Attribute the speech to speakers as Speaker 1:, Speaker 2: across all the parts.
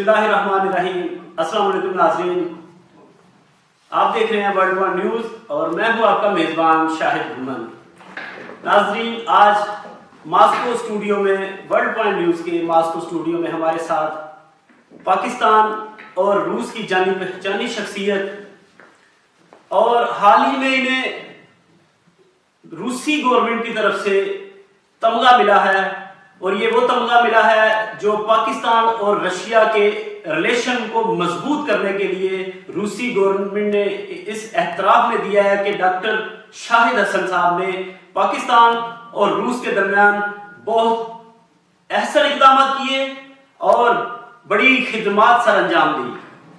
Speaker 1: बिस्मिल्लाहिर्रहमानिर्रहीम। अस्सलाम वालेकुम नाज़रीन, आप देख रहे हैं वर्ल्ड वन न्यूज़ और मैं हूं आपका मेज़बान शाहिद गुलमन। नाज़रीन, आज मॉस्को स्टूडियो में वर्ल्ड वन न्यूज़ के मॉस्को स्टूडियो में हमारे साथ पाकिस्तान और रूस की जानी पहचानी शख्सियत और हाल ही में इन्हें रूसी गवर्नमेंट की तरफ से तमगा मिला है और ये वो तमगा मिला है जो पाकिस्तान और रशिया के रिलेशन को मजबूत करने के लिए रूसी गवर्नमेंट ने इस एतराफ़ में दिया है कि डॉक्टर शाहिद हसन साहब ने पाकिस्तान और रूस के दरमियान बहुत अहसन इक़दाम किए और बड़ी खिदमत सर अंजाम दी।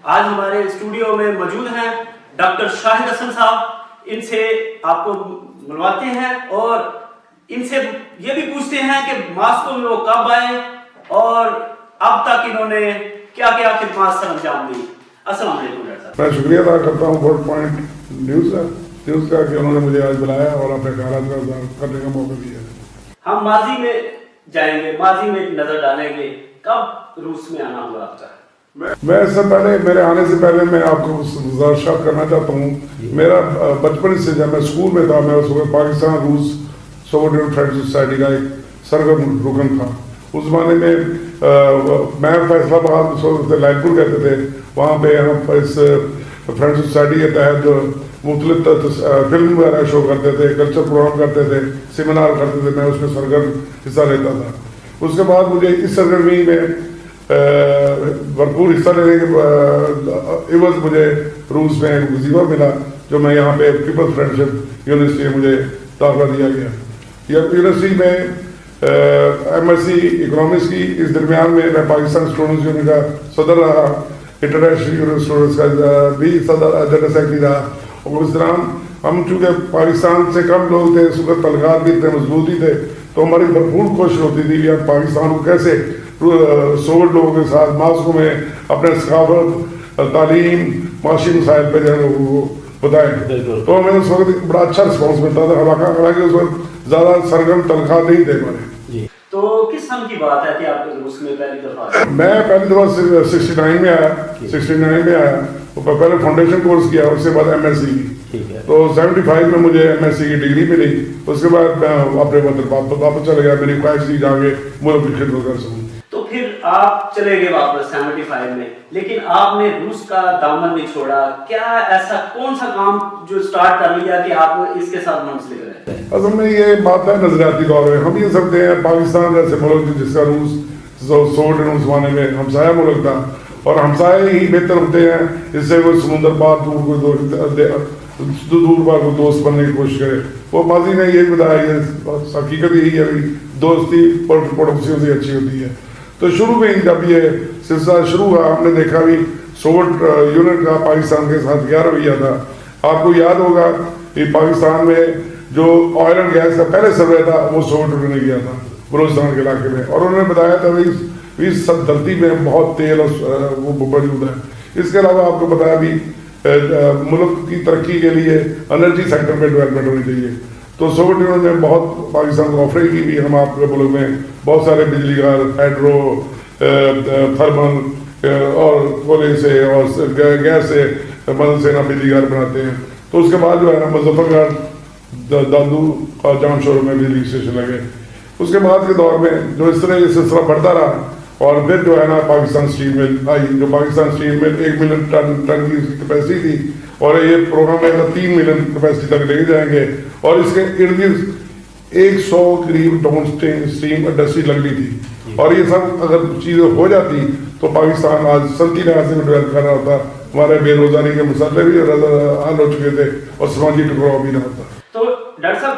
Speaker 1: आज हमारे स्टूडियो में मौजूद हैं डॉक्टर शाहिद हसन साहब। इनसे आपको मिलवाते हैं और इनसे ये भी पूछते हैं कि मॉस्को में वो कब आए और अब तक इन्होंने क्या क्या खिदमत सर अंजाम दी। अस्सलाम वालेकुम डॉक्टर साहब।
Speaker 2: मैं शुक्रिया अदा करता हूँ वर्ल्ड पॉइंट न्यूज़ का कि उन्होंने मुझे आज बुलाया और अपने ख्यालात का इज़हार करने का मौका दिया।
Speaker 1: हम माजी में जाएंगे, माजी में नजर डालेंगे, कब रूस में आना हुआ आपका?
Speaker 2: मैं इससे पहले, मेरे आने से पहले मैं आपको गुज़ारिश करना चाहता हूँ। मेरा बचपन से जब मैं स्कूल में था, मैं उस वक्त पाकिस्तान रूस सोवियत फ्रेंडशिप सोसाइटी का एक सरगर्म रुकन था। उस ज़माने में मैं फैसलाबाद लाइटपुर कहते थे, वहाँ पे हम इस फ्रेंडशिप सोसाइटी के तहत जो मुख्तलिफ फिल्म वगैरह शो करते थे, कल्चर प्रोग्राम करते थे, सेमिनार करते थे, मैं उसमें सरगर्म हिस्सा लेता था। उसके बाद मुझे इस सरगर्मी में भरपूर हिस्सा लेने के एवज मुझे रूस में एक वजीफा मिला, जो मैं यहाँ पे पीपल्स फ्रेंडशिप यूनिवर्सिटी में मुझे दाखिला दिया गया। यूनिवर्सिटी में MSc इकोनॉमिक्स की, इस दरमियान में मैं पाकिस्तान स्टूडेंट्स यूनियन का सदर रहा, इंटरनेशनल यूनियन स्टूडेंट्स का भी सदर जनरल सेक्रेटरी रहा। और उस दौरान हम चूँकि पाकिस्तान से कम लोग थे, उसका तलगात भी इतने मजबूत ही थे, तो हमारी भरपूर कोशिश होती थी कि हम पाकिस्तान को कैसे सोवियत लोगों के साथ मॉस्को में अपने सकाफत, तालीम, माशी मसाइल पर जो है लोगों को बताएं। तो हमें उस वक्त बड़ा अच्छा रिस्पॉन्स मिलता था। हालांकि उस वक्त ज़्यादा सरगर्म तनख्वाह नहीं थे हमारे।
Speaker 1: तो किस सन की बात है कि आप रूस में पहली दफा?
Speaker 2: मैं पहली दफा 69 में आया। 69 में आया तो पहले फाउंडेशन कोर्स किया, उसके बाद MSc की। तो 75 में मुझे MSc की डिग्री मिली। उसके बाद मैं अपने वतन वापस चले गया। मेरी ख्वाहिश थी जाके मुल्क की खिदमत कर सकूं।
Speaker 1: तो फिर आप चले गए वापस 75 में, लेकिन आपने रूस का दामन नहीं छोड़ा। क्या ऐसा कौन सा काम जो स्टार्ट कर लिया कि आप इसके साथ मुंसलिक रहे?
Speaker 2: असल में ये बात है नजरियाती तौर में। हम ये सकते हैं पाकिस्तान जैसे मुल्क जिसका रूस सोवियत उस जमाने में हमसाया मुल्क था, और हमसाए ही बेहतर होते हैं इससे कोई समुद्र पार दूर पार को दोस्त बनने की कोशिश करे। वो माजी ने यही बताया, ये हकीकत यही है, दोस्ती पड़ोसियों से अच्छी होती है। तो शुरू में ही जब ये सिलसिला शुरू हुआ, हमने देखा भी सोवियत यूनियन का पाकिस्तान के साथ क्या रवैया था। आपको याद होगा कि पाकिस्तान में जो ऑयल एंड गैस का पहले सर्वे था वो सोवियत यूनियन ने किया था बलूचिस्तान के इलाके में, और उन्होंने बताया था भाई इस सब धरती में बहुत तेल और वो मौजूद है। इसके अलावा आपको बताया भी मुल्क की तरक्की के लिए एनर्जी सेक्टर में डेवलपमेंट होनी चाहिए। तो सोवियत यूनियन ने बहुत पाकिस्तान को ऑफर की भी, हम आपके मुल्क में बहुत सारे बिजली घर, हाइड्रो, थर्मल और कोयले से और गैस से मदद से ना बिजली घर बनाते हैं। तो उसके बाद जो है ना मुजफ्फरगढ़, दादू और जाम शोर में बिजली स्टेशन लगे। उसके बाद के दौर में जो इस तरह ये सिलसिला बढ़ता रहा, और फिर जो है ना पाकिस्तान स्टील मिल आई। जो Pakistan steel mill 1 million ton की कैपेसिटी थी, और ये प्रोग्राम में 3 मिलियन कैपेसिटी तक लेके जाएंगे। और इसके इर्द गिर्द 100 करीब डाउन स्ट्रीम इंडस्ट्री लग रही थी। और ये सब अगर चीज़ें हो जाती तो पाकिस्तान आज सनती लिहाज से डेवलप कर रहा होता। हमारे बेरोजगारी के मसले भी हल हो चुके थे और समाजी टकराव भी ना होता।
Speaker 1: तो डॉक्टर साहब,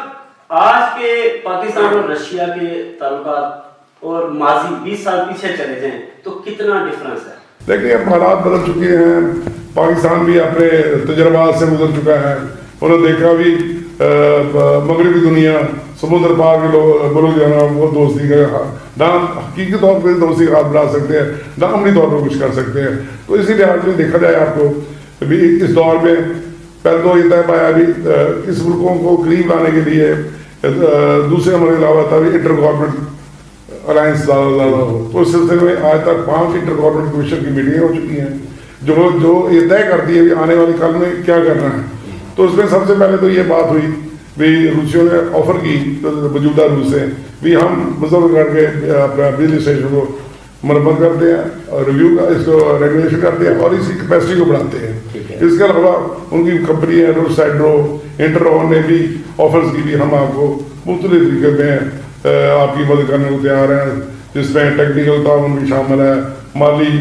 Speaker 1: आज के पाकिस्तान और रशिया के ताल्लुकात और माजी 20 साल पीछे चले जाएं तो कितना डिफरेंस है?
Speaker 2: देखिए, अब हालात बदल चुके हैं। पाकिस्तान भी अपने तजर्बात से गुजर चुका है। उन्होंने देखा भी मगरबी दुनिया, समुद्र पार के लोग जो है ना वो दोस्ती का ना हकीकी तौर पर दोस्ती का हाथ बढ़ा सकते हैं, ना अमली तौर पर कुछ कर सकते हैं। तो इसी लिहाज से देखा जाए आपको अभी इस दौर में पहले तो ये तय पाया भी इस मुल्कों को करीब लाने के लिए दूसरे हमारे अलावा था इंटर गवर्नमेंट अलायंस ज़्यादा हो। तो इस सिलसिले में आज तक 5 इंटर गवर्नमेंट कमीशन की मीटिंगें हो चुकी हैं जो ये तय करती है कि आने वाले कल में क्या करना है। तो उसमें सबसे पहले तो ये बात हुई भी रूसियों ने ऑफर की, तो मौजूदा रूस से भी हम मुजफ्फरगढ़ के अपना बिजली स्टेशन को मरम्मत करते हैं और रिव्यू का इसको रेगुलेशन करते हैं और इसकी कैपेसिटी को बढ़ाते हैं। इसके अलावा उनकी कंपनी है रोसाइड्रो, इंटरऑन ने भी ऑफर्स की भी हम आपको मुख्तलिफ तरीके में आपकी मदद करने को तैयार हैं, जिसमें टेक्निकल ताउन भी शामिल है, माली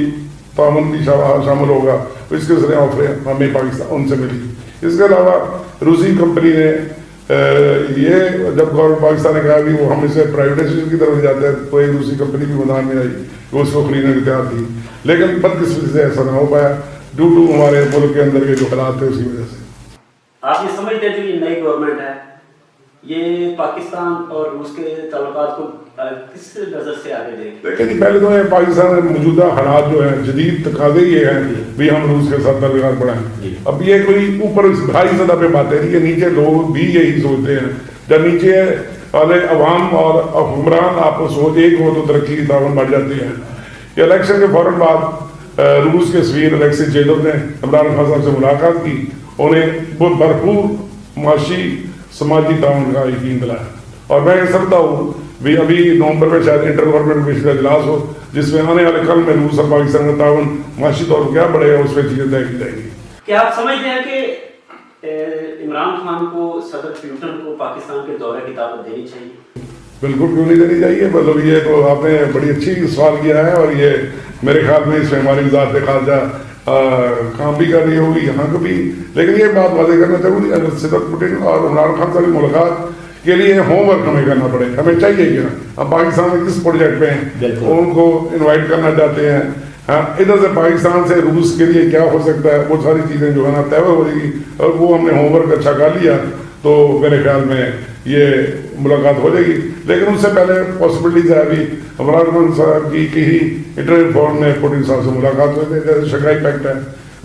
Speaker 2: ताउन भी शामिल होगा। तो इसके सारे ऑफरें हमें पाकिस्तान उनसे मिली। इसके अलावा रूसी कंपनी ने ये जब गवर्नमेंट पाकिस्तान ने कहा कि वो हम इसे प्राइवेटाइजेशन की तरफ जाते हैं, तो एक दूसरी कंपनी भी मैदान में आई वो उसको खरीदने की तैयार थी, लेकिन बदकिस्मती से ऐसा ना हो पाया ड्यू टू हमारे मुल्क के अंदर के जो हालात थे उसकी वजह से।
Speaker 1: आप ये समझते हैं जो ये नई गवर्नमेंट है ये पाकिस्तान और रूस के ताल्लुकात को किस नजर से आगे देखेगी?
Speaker 2: लेकिन पहले तो ये पाकिस्तान में मौजूदा हालात जो है जदीद तकाजे ये हैं भी हम रूस के साथ ताल्लुकात बढ़ाएं। अब ये कोई ऊपर भारी सतह पे बात है, नीचे लोग भी यही सोचते हैं। जब नीचे वाले अवाम और हुक्मरान आपस हो एक हो तो तरक्की की तावन बढ़ जाती है। ये इलेक्शन के फौरन बाद रूस के सफीर अलेक्सी चेदर ने इमरान खान साहब से मुलाकात की, उन्हें भरपूर माशी समाजी ताउन का यकीन दिलाया। और मैं ये समझता हूँ भी अभी नवंबर में शायद इंटर गवर्नमेंट कमीशन का इजलास हो, जिसमें आने वाले कल में रूस और पाकिस्तान का ताउन माशी तौर पर क्या बढ़ेगा उसमें चीजें तय की जाएगी।
Speaker 1: क्या आप समझते हैं कि इमरान खान को, सदर क्लिंटन को पाकिस्तान के दौरे की दावत देनी चाहिए?
Speaker 2: बिल्कुल क्यों नहीं देनी चाहिए। मतलब ये तो आपने बड़ी अच्छी सवाल किया है और ये मेरे ख्याल में इसमें हमारी वज़ारत ख़ारजा काम भी कर रही होगी यहाँ को भी। लेकिन ये बात वाज़ेह करना चाहूँगी, अगर सदर पुतिन और इमरान खान साहब की मुलाकात के लिए होमवर्क हमें करना पड़ेगा। हमें चाहिए कि हम पाकिस्तान में किस प्रोजेक्ट पे उनको इन्वाइट करना चाहते हैं। हाँ, इधर से पाकिस्तान से रूस के लिए क्या हो सकता है, वो सारी चीज़ें जो है ना तय हो जाएगी। और वो हमने होमवर्क अच्छा कर लिया तो मेरे ख्याल में ये मुलाकात हो जाएगी। लेकिन उससे पहले पॉसिबिलिटीज है अभी इमरान खान साहब की ही इंटरव्यू फॉर्म में पुतिन साहब से मुलाकात हुई थी। जैसे शंघाई पैक्ट है,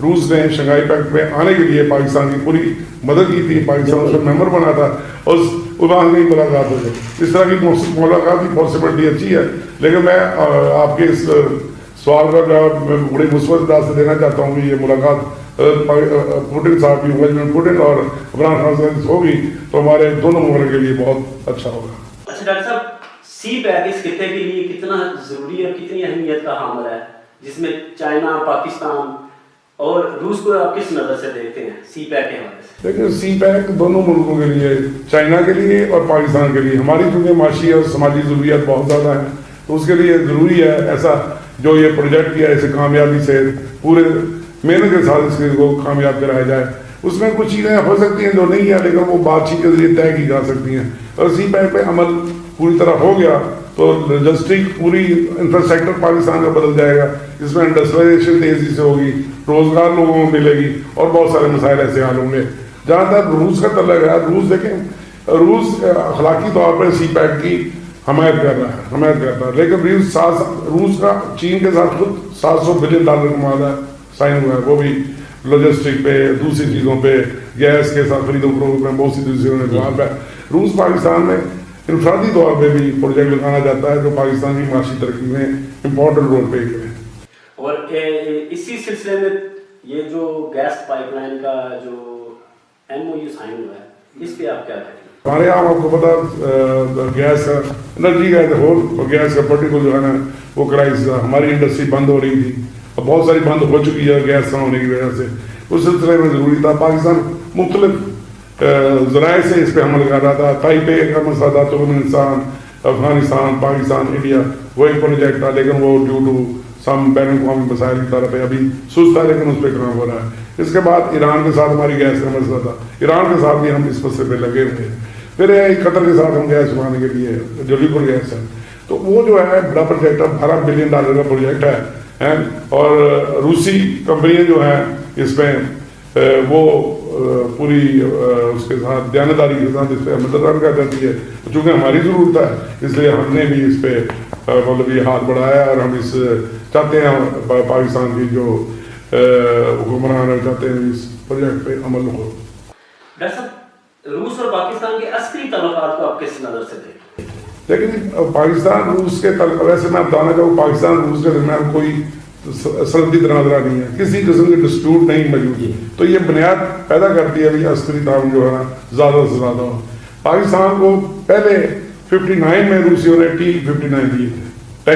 Speaker 2: रूस ने शंघाई पैक्ट में आने के लिए पाकिस्तान की पूरी मदद की थी, पाकिस्तान उसमें मेंबर बना था और वहाँ की मुलाकात हो गई। इस तरह की मुलाकात की पॉसिबिलिटी अच्छी है। लेकिन मैं आपके इस सवाल का जवाब मैं बड़ी मुस्बत अंदाज से देना चाहता हूँ कि ये मुलाकात पुतिन साहब की होगी, पुतिन और इमरान खान साहब होगी तो हमारे दोनों मुल्क के लिए बहुत अच्छा होगा।
Speaker 1: अच्छा डॉक्टर साहब, सी पैक इस खिते के लिए कितना जरूरी और कितनी अहमियत का हामिल है, जिसमें चाइना, पाकिस्तान और रूस को आप किस नजर से देखते हैं सी पैक के हवाले से?
Speaker 2: देखिए सी पैक दोनों मुल्कों के लिए, चाइना के लिए और पाकिस्तान के लिए, हमारी चूँकि माशी और समाजी ज़रूरियात बहुत ज़्यादा है तो उसके लिए ज़रूरी है ऐसा जो ये प्रोजेक्ट किया इसे कामयाबी से पूरे मेहनत के साथ इसको कामयाब कराया जाए। उसमें कुछ चीज़ें हो सकती हैं जो नहीं है, लेकिन वो बातचीत के जरिए तय की जा सकती हैं। और सी पैक पे अमल पूरी तरह हो गया तो लॉजिस्टिक पूरी इंफ्रास्ट्रक्चर पाकिस्तान का बदल जाएगा, इसमें इंडस्ट्रियलाइजेशन तेज़ी से होगी, रोज़गार लोगों को मिलेगी और बहुत सारे मसाइल ऐसे हल होंगे। जहाँ तक रूस का तल्लक है, रूस देखें, रूस अखलाकी तौर पर सी पैक की हमायत कर रहा है, लेकिन रूस का चीन के साथ खुद $700 बिलियन का मामला साइन हुआ है, वो भी लॉजिस्टिक पे, दूसरी चीज़ों पे, गैस के साथ खरीदो फरोख्त में बहुत सी दूसरी वहाँ पर रूस पाकिस्तान में इंफरादी तौर पे भी प्रोजेक्ट लगाना जाता है जो पाकिस्तान की माशी तरक्की में इम्पोर्टेंट रोल प्ले करें।
Speaker 1: और इसी सिलसिले में ये जो गैस पाइपलाइन का जो MOU साइन हुआ है, इस पे आप क्या कहेंगे?
Speaker 2: हमारे यहाँ आपको पता गैस का एनर्जी का होल गैस का पर्टिकुलर जो है ना वो क्राइसिस, हमारी इंडस्ट्री बंद हो रही थी और बहुत सारी बंद हो चुकी है गैस ना होने की वजह से। उस सिलसिले में ज़रूरी था, पाकिस्तान मुख्तलिफ ज़राए से इस पर अमल कर रहा था। ताइपे का मसला था, तुर्कमेनिस्तान, अफगानिस्तान, पाकिस्तान, इंडिया, वो एक प्रोजेक्ट था, लेकिन वो ड्यू टू सम बैन अवी मसाइल की तरफ अभी सुस्त था, लेकिन उस पर काम हो रहा है। इसके बाद ईरान के साथ हमारी गैस का मसला था, ईरान के साथ भी हम इस मसले पे लगे हुए हैं। फिर कतर के साथ हम गैस बनाने के लिए जलीपुर गैस है, तो वो जो है बड़ा प्रोजेक्ट है, $12 बिलियन का प्रोजेक्ट है। और रूसी कंपनियाँ जो हैं इसमें वो पूरी उसके साथ दयानतदारी के साथ इस पर मदद कर जाती है। चूँकि हमारी ज़रूरत है इसलिए हमने भी इस पर मतलब ये हाथ बढ़ाया और हम इस चाहते हैं पाकिस्तान की जो हुक्मरान चाहते हैं इस प्रोजेक्ट पे अमल हो।
Speaker 1: डॉक्टर साहब, रूस और पाकिस्तान के अस्करी ताल्लुकात को आप किस नज़र से देखते हैं?
Speaker 2: لیکن پاکستان روس کے ویسے میں بتانا چاہوں پاکستان روس کے درمیان کوئی سرحدی تنازعہ نہیں ہے, کسی قسم کی ڈسپیوٹ نہیں موجود ہے, تو یہ بنیاد پیدا کرتی ہے عسکری تعاون جو ہے نا زیادہ سے زیادہ ہو. پاکستان کو پہلے 59 میں روسیوں نے T-59 دیے تھے,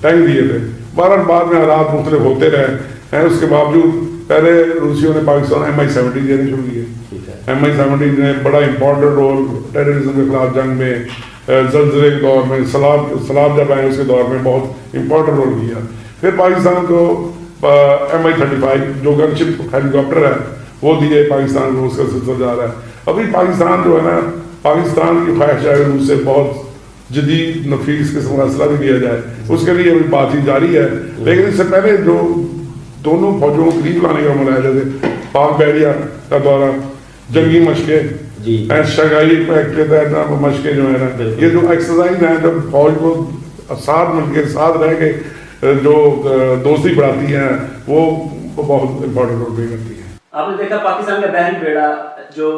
Speaker 2: ٹینک دیے تھے. بعد میں حالات مختلف ہوتے رہے ہیں, اس کے باوجود پہلے روسیوں نے پاکستان Mi-17 دینے شروع کیے. Mi-17 نے بڑا امپورٹنٹ رول ٹیررزم کے خلاف جنگ میں, زلزلے کے دور میں, سیلاب جب آئے اس کے دور میں بہت امپورٹنٹ رول کیا. پھر پاکستان کو Mi-35 جو گن شپ ہیلی کاپٹر ہے وہ دیے, پاکستان کو اس کا سلسلہ جا رہا ہے. ابھی پاکستان جو ہے نا, پاکستان کی خواہش ہے روس سے بہت جدید نفیس قسم کا اسلحہ بھی لیا جائے, اس کے لیے ابھی بات چیت جاری ہے. لیکن اس سے پہلے جو دونوں فوجوں کو قریب لانے کا معاملہ ہے, جیسے پاک بحریہ کا دورہ, جنگی مشقیں, شنگھائی پیکٹ کے تحت مشقیں جو ہے نا, یہ جو ایکسرسائز ہیں جب فوج کو ساتھ مل کے ساتھ رہ کے جو دوستی بڑھاتی ہیں وہ بہت امپورٹنٹ رول پلے کرتی ہے.
Speaker 1: آپ نے دیکھا پاکستان کا بحری بیڑا جو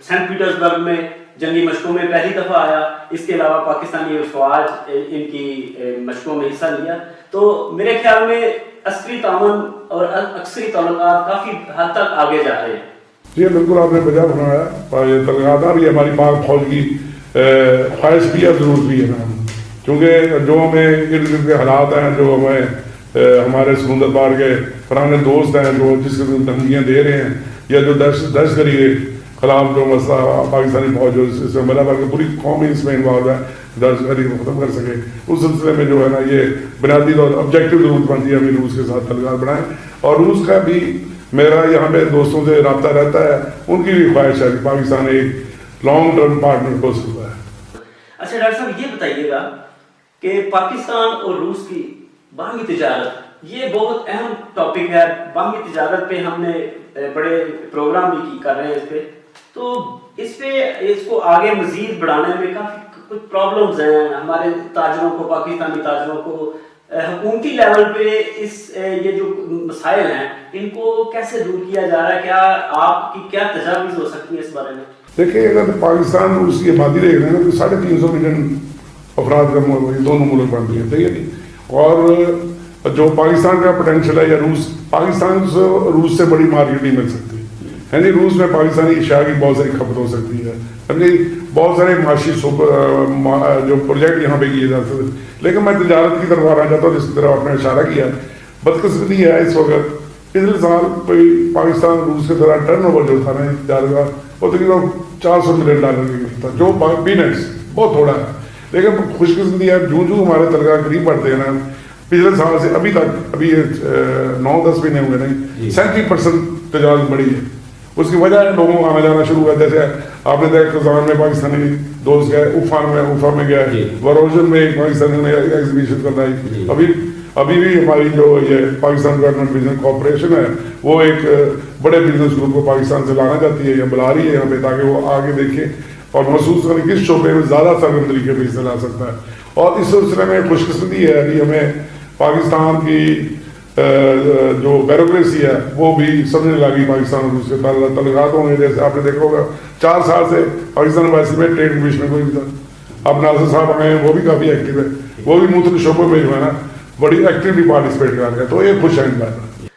Speaker 1: سینٹ پیٹرزبرگ میں جنگی مشقوں میں پہلی دفعہ آیا, اس کے علاوہ پاکستانی فوج ان کی مشقوں میں حصہ لیا, تو میرے خیال میں عسکری تعاون اور عسکری تعلقات کافی حد تک آگے جا رہے ہیں.
Speaker 2: جی بالکل آپ نے بجا بنایا, یہ تعلقات بھی ہماری پاک فوج کی خواہش بھی ہے, ضرورت بھی ہے نا, کیونکہ جو ہمیں ارد گرد کے حالات ہیں, جو ہمیں ہمارے سمندر پار کے پرانے دوست ہیں جو جس کے دھمکیاں دے رہے ہیں, یا جو دہشت گردی کے خلاف جو مسئلہ پاکستانی فوج جو اس میں ملا بھر کے پوری قوم اس میں انوالو ہے, دہشت گردی کو ختم کر سکے, اس سلسلے میں جو ہے نا یہ بنیادی طور آبجیکٹو ضرورت بنتی ہے ہمیں روس کے ساتھ تعلقات بڑھائیں. اور روس کا بھی میرا یہاں پہ دوستوں سے رابطہ رہتا ہے, ان کی بھی خواہش ہے کہ پاکستان ایک لانگ ٹرم پارٹنر ہو سکتا ہے.
Speaker 1: اچھا ڈاکٹر صاحب یہ بتائیے گا کہ پاکستان اور روس کی باہمی تجارت یہ بہت اہم ٹاپک ہے. باہمی تجارت پہ ہم نے بڑے پروگرام بھی کر رہے ہیں اس پہ, تو اس کو آگے مزید بڑھانے میں کافی کچھ پرابلمز ہیں. ہمارے تاجروں کو, پاکستانی تاجروں کو حکومتی لیول پہ یہ جو مسائل ہیں ان کو کیسے دور کیا جا رہا ہے؟ کیا آپ کی کیا تجاویز ہو سکتی ہے اس بارے میں؟
Speaker 2: دیکھیے اگر پاکستان اور اس کی آبادی دیکھ رہے ہیں تو 350 ملین افراد کا دونوں ملک بنتی ہیں, ٹھیک ہے جی. اور جو پاکستان کا پوٹینشیل ہے, یا پاکستان سے روس سے بڑی مارکیٹ نہیں مل سکتی ہے جی. روس میں پاکستانی اشیاء کی بہت ساری کھپت ہو سکتی ہے, بہت سارے معاشی جو پروجیکٹ یہاں پہ کیے جا سکتے. لیکن میں تجارت کی طرف آنا چاہتا ہوں, جس کی طرف آپ نے اشارہ کیا. بدقسمتی ہے اس وقت پچھلے سال پاکستان روس کے طرح ٹرن اوور جو تھا نا تجارت کا, وہ تقریباً $400 ملین کی تھا, جو پینٹس بہت تھوڑا ہے. لیکن خوش قسمتی ہے جو ہمارے تعلقات قریب بڑھتے ہیں نا, پچھلے سال سے ابھی تک, ابھی 9-10 مہینے ہوئے نہیں, 37% تجارت بڑھی ہے. اس کی وجہ ہے لوگوں کو آنا جانا شروع ہوا. جیسے آپ نے دیکھا خزان میں پاکستانی دوست گئے, اوفا میں گئے, وروجن میں پاکستانی نے ایگزیبیشن کرنا. ابھی بھی ہماری جو یہ پاکستان گورنمنٹ بزنس کارپوریشن ہے وہ ایک بڑے بزنس گروپ کو پاکستان سے لانا چاہتی ہے یا بلا رہی ہے یہاں پہ, تاکہ وہ آگے دیکھیں اور محسوس کریں کس شعبے میں زیادہ سرگرم طریقے پہ حصہ لا سکتا ہے. اور اس سلسلے میں خوش قسمتی ہے کہ ہمیں پاکستان کی جو بیوروکریسی ہے وہ بھی سمجھنے لگی پاکستان اور اس کے تعلقات ہوں گے. جیسے آپ نے دیکھا ہوگا 4 سال سے پاکستان ویسے میں ٹریڈ کمیشن میں کوئی بھی تھا. اب ناصر صاحب آئے ہیں, وہ بھی کافی ایکٹیو ہے, وہ بھی مختلف شعبوں میں جو ہے نا بڑی ایکٹیولی پارٹیسپیٹ کر رہے ہیں, تو یہ خوش آئندہ ہے.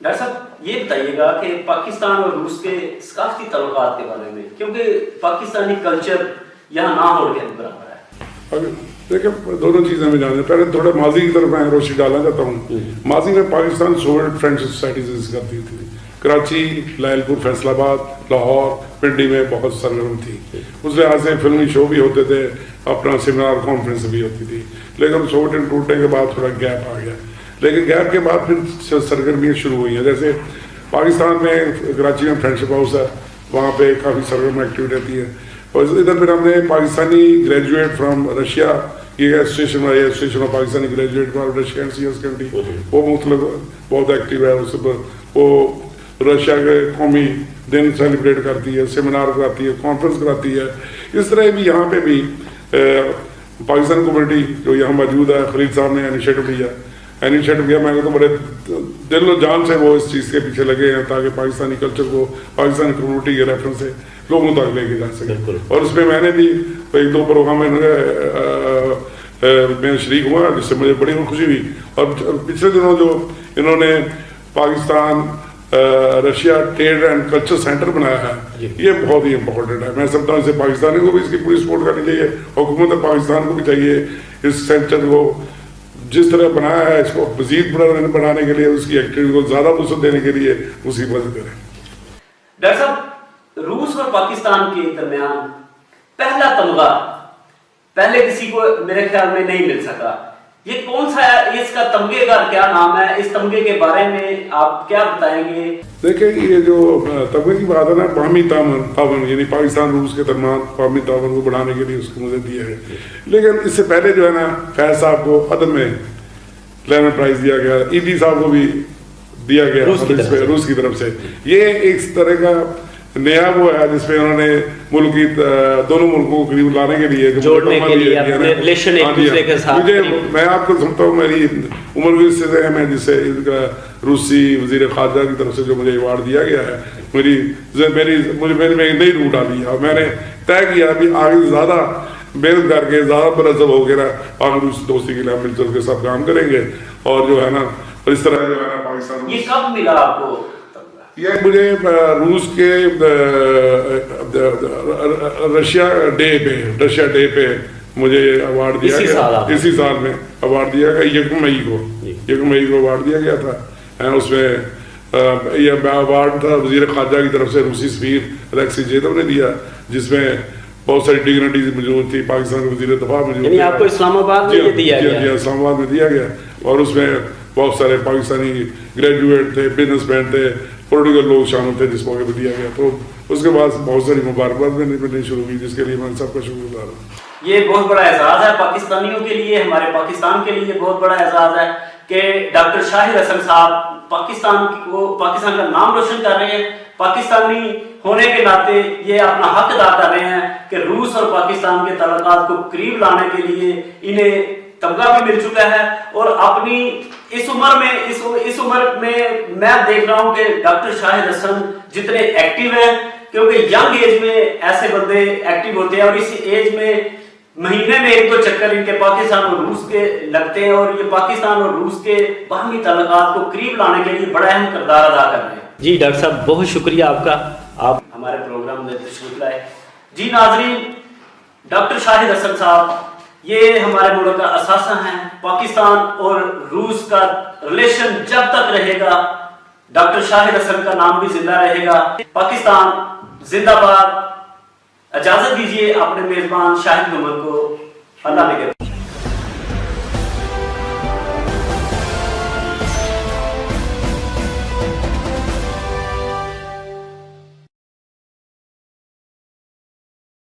Speaker 1: ڈاکٹر صاحب یہ بتائیے گا کہ پاکستان اور روس کے ثقافتی تعلقات کے بارے میں, کیونکہ پاکستانی کلچر یہاں نہ ہو کے برابر ہے.
Speaker 2: دیکھیں دونوں چیزیں میں جانتے ہیں. پہلے تھوڑا ماضی کی طرف میں روشنی ڈالنا چاہتا ہوں. ماضی میں پاکستان سوویت فرینچ سوسائٹیز کرتی تھی. کراچی, لائل پور, فیصل آباد, لاہور, پنڈی میں بہت سرگرم تھی. اس لحاظ سے فلمی شو بھی ہوتے تھے, اپنا سیمینار کانفرنس بھی ہوتی تھی. لیکن سوویت ٹوٹنے کے بعد تھوڑا گیپ آ گیا. لیکن گیپ کے بعد پھر سرگرمیاں شروع ہوئی ہیں. جیسے پاکستان میں کراچی میں فرینڈشپ ہاؤس ہے, وہاں پہ کافی سرگرم ایکٹیویٹی رہتی ہے. اور ادھر پھر ہم نے پاکستانی گریجویٹ فرام رشیا, یہ association of Pakistani graduate from Russia and C S country, وہ مختلف بہت ایکٹیو ہے. اس پر وہ رشیا کے قومی دن سیلیبریٹ کرتی ہے, سیمینار کراتی ہے, کانفرنس کراتی ہے. اس طرح بھی یہاں پہ بھی پاکستان کمیونٹی جو یہاں موجود ہے, خلیل صاحب نے انیشیٹو لیا. میں کہتا ہوں بڑے दिल और जान से वो इस चीज़ के पीछे लगे हैं ताकि पाकिस्तानी कल्चर को, पाकिस्तानी कम्युनिटी के रेफरेंस से लोगों तक लेके जा सके। और उसमें मैंने भी 1-2 प्रोग्राम में शरीक हुआ जिससे मुझे बड़ी खुशी हुई। और पिछले दिनों जो इन्होंने Pakistan Russia trade and culture centre बनाया है, ये बहुत ही इम्पोर्टेंट है। मैं समझता हूँ इसे पाकिस्तानी को भी इसकी पूरी सपोर्ट करनी चाहिए, हुकूमत पाकिस्तान को भी चाहिए इस सेंटर को जिस तरह बनाया है इसको मजीद बढ़ाने के लिए, उसकी एक्टिविटी को ज़्यादा वसूल देने के लिए उसकी मदद करें।
Speaker 1: डॉक्टर साहब, रूस और पाकिस्तान के दरमियान पहला तमगा पहले किसी को मेरे ख्याल में नहीं मिल सका, ये कौन सा है? इसका तमगे का क्या नाम है? इस तमगे के बारे में आप क्या बताएंगे?
Speaker 2: देखिए, ये जो तमगे की बात है ना, बाहमी तावन यानी पाकिस्तान रूस के दरमियान बाहमी तावन को बढ़ाने के लिए उसको मुझे दिया है। लेकिन इससे पहले जो है ना, फैज साहब को अदब में लेनर प्राइज दिया गया, ईदी साहब को भी दिया गया रूस की तरफ से। ये एक तरह का नया वो है जिसमें उन्होंने मुल्क की दोनों मुल्कों को करीब लाने के लिए,
Speaker 1: जोड़ने के लिए, अपने रिलेशन एक दूसरे के साथ।
Speaker 2: मुझे, मैं आपको समझता हूँ मेरी उम्र भी इससे है, मैं जिससे इनका रूसी वजीर खारजा की तरफ से जो मुझे अवार्ड दिया गया है, मुझे एक नई रूट डाली है। और मैंने तय किया अभी आगे ज़्यादा मेहनत करके, ज़्यादा बरसब हो गया पाक रूस दोस्ती के लिए मिलजुल के सब काम करेंगे। और जो है ना, इस तरह जो है ना पाकिस्तान,
Speaker 1: ये कब मिला आपको?
Speaker 2: ये मुझे रूस के रशिया डे पे मुझे अवार्ड दिया गया, इसी साल में अवार्ड दिया गया। 1 मई को अवार्ड दिया गया था। उसमें यह अवार्ड था वजीर खारजा की तरफ से रूसी सफीर अलेक्सी जेदव ने दिया, जिसमें बहुत सारी डिग्निटीज मौजूद थी। पाकिस्तान के वजीर दफा मौजूद थे।
Speaker 1: आपको इस्लामाबाद में दिया गया?
Speaker 2: इस्लामाबाद में दिया गया। और उसमें बहुत सारे पाकिस्तानी ग्रेजुएट थे, बिजनेसमैन थे, पॉलिटिकल लोग शामिल थे, जिस मौके पर दिया गया। तो उसके बाद बहुत सारी मुबारकबाद मैंने शुरू की, जिसके लिए मैं सबका शुक्रगुजार हूँ।
Speaker 1: ये बहुत बड़ा एजाज है पाकिस्तानियों के लिए, हमारे पाकिस्तान के लिए बहुत बड़ा एजाज है कि डॉक्टर शाहिद हसन साहब पाकिस्तान का नाम रोशन कर रहे हैं। पाकिस्तानी होने के नाते ये अपना हक अदा कर रहे हैं कि रूस और पाकिस्तान के ताल्लुकात को करीब लाने के लिए इन्हें तमगा भी मिल चुका है। और अपनी इस उम्र में मैं देख रहा हूं कि डॉक्टर शाहिद हसन जितने एक्टिव हैं, क्योंकि यंग एज में ऐसे बंदे एक्टिव होते हैं, और इस एज में महीने में 1-2 चक्कर इनके पाकिस्तान और रूस के लगते हैं, और ये पाकिस्तान और रूस के बाहमी ताल्लुकात को करीब लाने के लिए बड़ा अहम किरदार अदा कर रहे हैं। जी डॉक्टर साहब, बहुत शुक्रिया आपका, आप हमारे प्रोग्राम में तशरीफ लाए। जी नाजरीन, डॉक्टर शाहिद हसन साहब ये हमारे मुल्क का असासा है। पाकिस्तान और रूस का रिलेशन जब तक रहेगा, डॉक्टर शाहिद हसन का नाम भी जिंदा रहेगा। पाकिस्तान जिंदाबाद। इजाजत दीजिए अपने मेजबान शाहिद गुमन को। अल्लाह ने